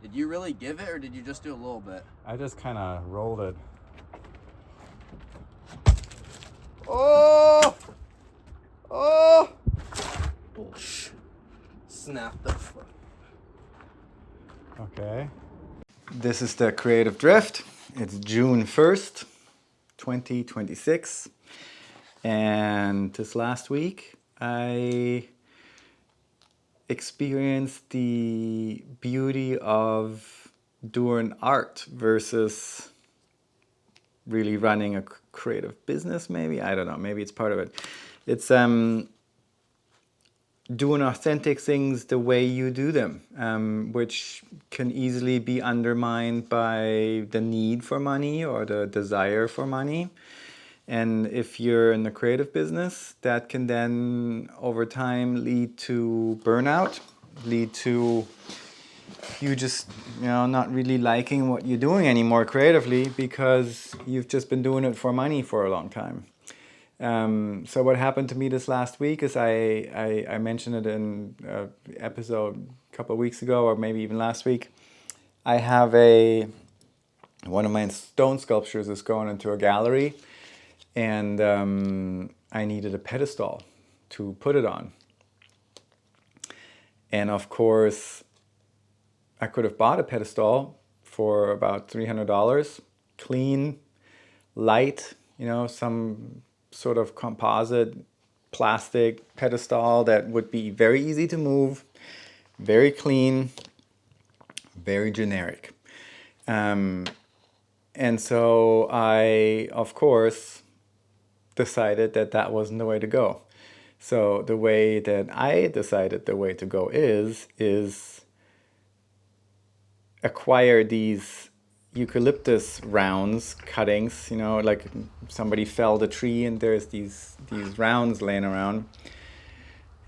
Did you really give it, or did you just do a little bit? I just kind of rolled it. Oh! Oh! Bullshit. Snap the fuck. Okay. This is the Creative Drift. It's June 1st, 2026. And this last week, I experienced the beauty of doing art versus really running a creative business, maybe. I don't know. Maybe it's part of it. It's doing authentic things the way you do them, which can easily be undermined by the need for money or the desire for money. And if you're in the creative business, that can then over time lead to burnout, lead to you just, not really liking what you're doing anymore creatively because you've just been doing it for money for a long time. So what happened to me this last week is I mentioned it in an episode a couple of weeks ago, or maybe even last week. I have one of my stone sculptures is going into a gallery, and I needed a pedestal to put it on. And of course, I could have bought a pedestal for about $300, clean, light, some sort of composite plastic pedestal that would be very easy to move, very clean, very generic. And so I, of course, decided that wasn't the way to go. So the way that I decided the way to go is acquire these eucalyptus rounds, cuttings, like somebody felled a tree and there's these rounds laying around,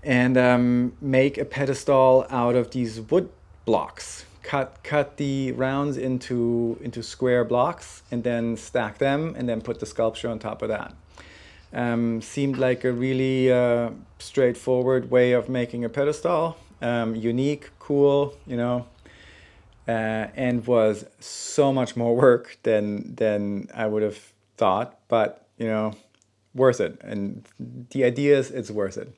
and make a pedestal out of these wood blocks. Cut the rounds into square blocks and then stack them and then put the sculpture on top of that. Seemed like a really straightforward way of making a pedestal, unique, cool, and was so much more work than I would have thought, but worth it. And the idea is it's worth it.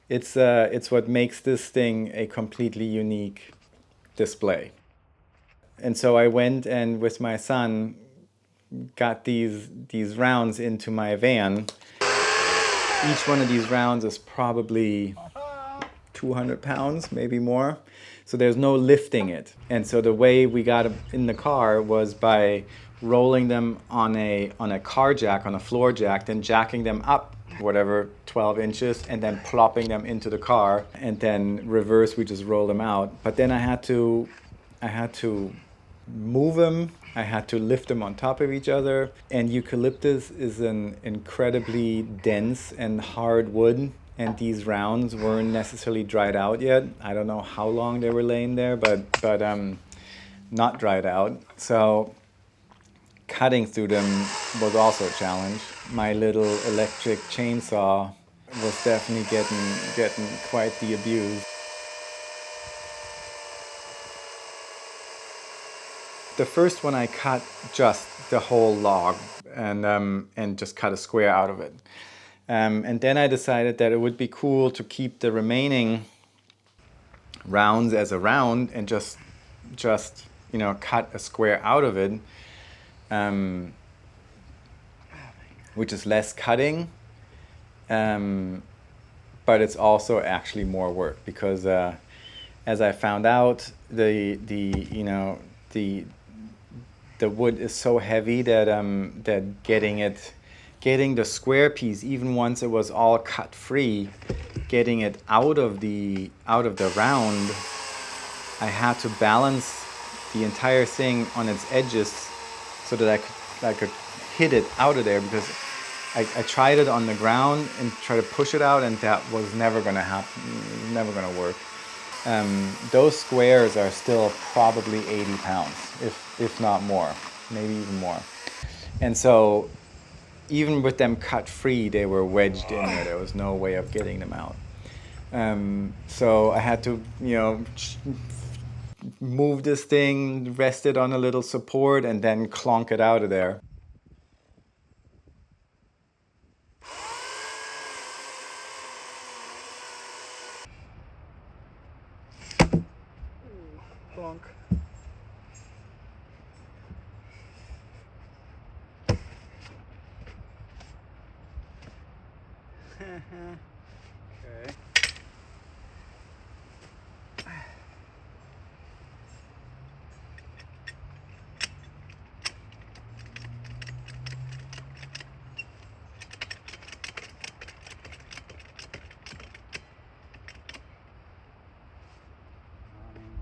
It's what makes this thing a completely unique display. And so I went and with my son got these rounds into my van. Each one of these rounds is probably 200 pounds, maybe more. So there's no lifting it. And so the way we got them in the car was by rolling them on a car jack, on a floor jack, then jacking them up whatever 12 inches and then plopping them into the car, and then reverse we just roll them out. But then I had to move them. I had to lift them on top of each other. And eucalyptus is an incredibly dense and hard wood, and these rounds weren't necessarily dried out yet. I don't know how long they were laying there, but not dried out. So cutting through them was also a challenge. My little electric chainsaw was definitely getting quite the abuse. The first one I cut just the whole log and just cut a square out of it. And then I decided that it would be cool to keep the remaining rounds as a round and just cut a square out of it, which is less cutting, but it's also actually more work because as I found out, the wood is so heavy that getting the square piece, even once it was all cut free, getting it out of the round, I had to balance the entire thing on its edges so that I could hit it out of there, because I tried it on the ground and try to push it out, and that was never going to happen, never going to work. Those squares are still probably 80 pounds, if not more, maybe even more. And so even with them cut free, they were wedged in there. There was no way of getting them out. So I had to, move this thing, rest it on a little support, and then clonk it out of there. Clonk. Okay.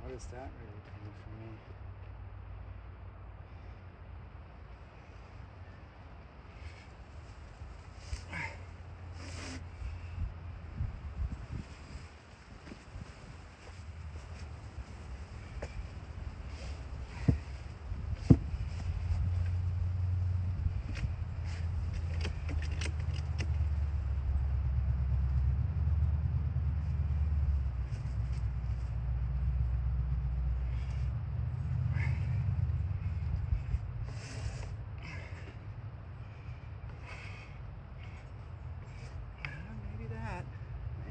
What is that really coming from me?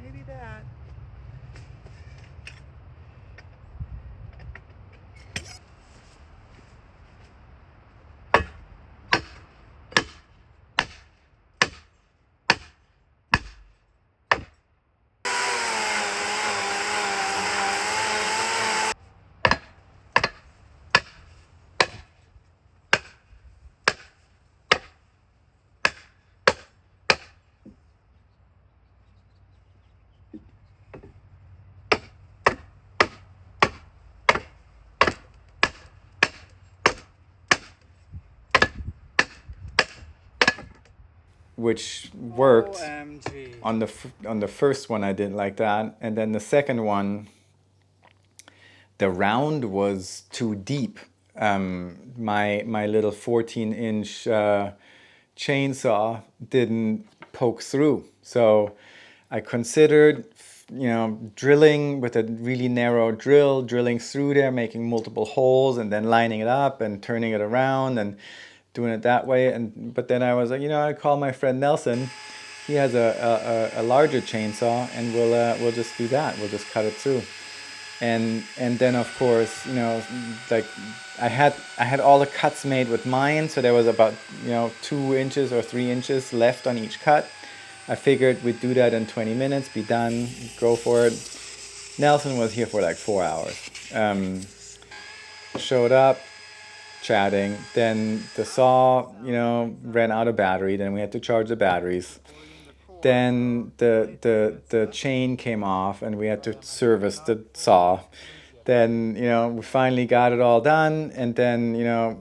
Maybe that. Which worked. OMG. On the first one I did like that, and then the second one, the round was too deep. My little 14-inch chainsaw didn't poke through, so I considered drilling with a really narrow drill, drilling through there, making multiple holes, and then lining it up and turning it around and doing it that way. But then I was like, I call my friend Nelson. He has a larger chainsaw, and we'll just do that. We'll just cut it through. And then of course, like I had all the cuts made with mine, so there was about 2 inches or 3 inches left on each cut. I figured we'd do that in 20 minutes, be done, go for it. Nelson was here for like 4 hours. Showed up, chatting. Then the saw, ran out of battery. Then we had to charge the batteries. Then the chain came off, and we had to service the saw. Then we finally got it all done, and then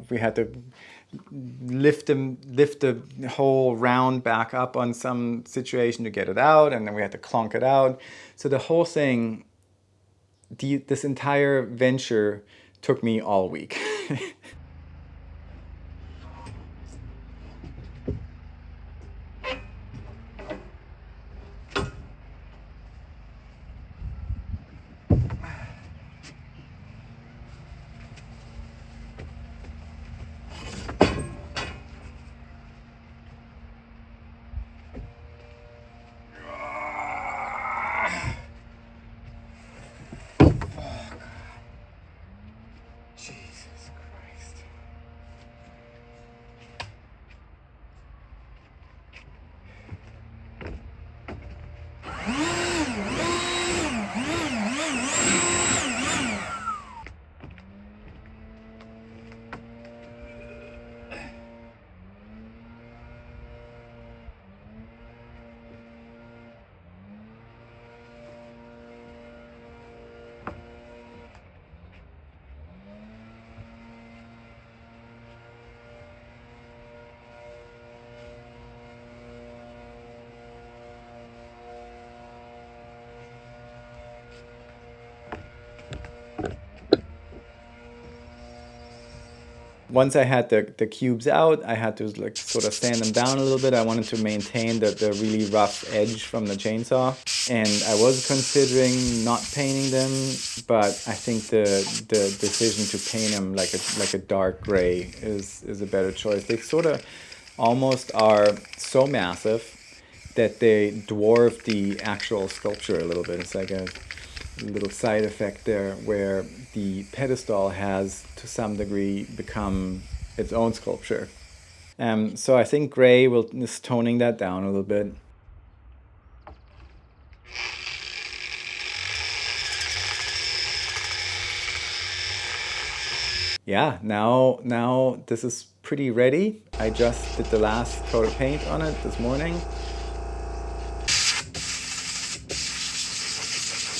we had to lift the whole round back up on some situation to get it out, and then we had to clonk it out. So the whole thing, this entire venture took me all week. Jesus Christ. Once I had the cubes out, I had to like sort of sand them down a little bit. I wanted to maintain the really rough edge from the chainsaw. And I was considering not painting them, but I think the decision to paint them like a dark gray is a better choice. They sort of almost are so massive that they dwarf the actual sculpture a little bit. It's like a little side effect there where the pedestal has to some degree become its own sculpture. So I think gray is toning that down a little bit. Yeah, now this is pretty ready. I just did the last coat of paint on it this morning.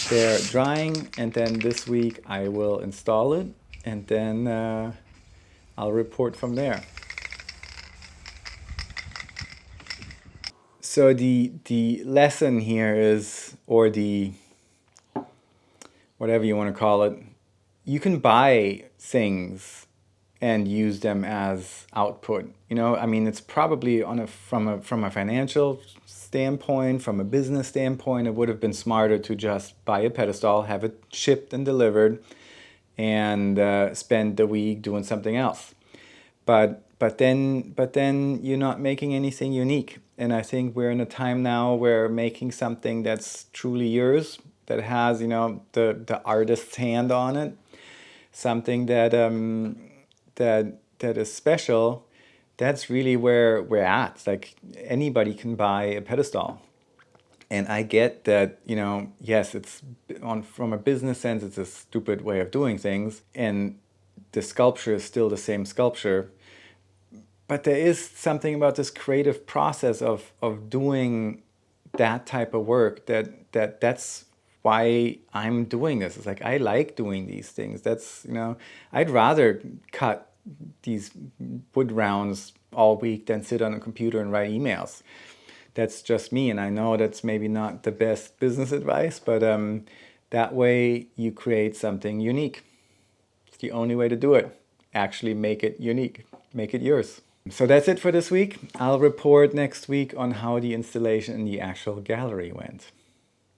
They're drying, and then this week I will install it, and then I'll report from there. So the lesson here is, or the whatever you want to call it, you can buy things and use them as output. You know, I mean, it's probably from a financial standpoint, from a business standpoint, it would have been smarter to just buy a pedestal, have it shipped and delivered, and spend the week doing something else. But then you're not making anything unique. And I think we're in a time now where making something that's truly yours, that has, you know, the artist's hand on it, something that is special, that's really where we're at. It's like anybody can buy a pedestal. And I get that, you know, yes, it's from a business sense, it's a stupid way of doing things. And the sculpture is still the same sculpture. But there is something about this creative process of doing that type of work that's why I'm doing this. It's like, I like doing these things. That's, you know, I'd rather cut these wood rounds all week than sit on a computer and write emails. That's just me, and I know that's maybe not the best business advice, but that way you create something unique. It's the only way to do it. Actually make it unique, make it yours. So that's it for this week. I'll report next week on how the installation in the actual gallery went.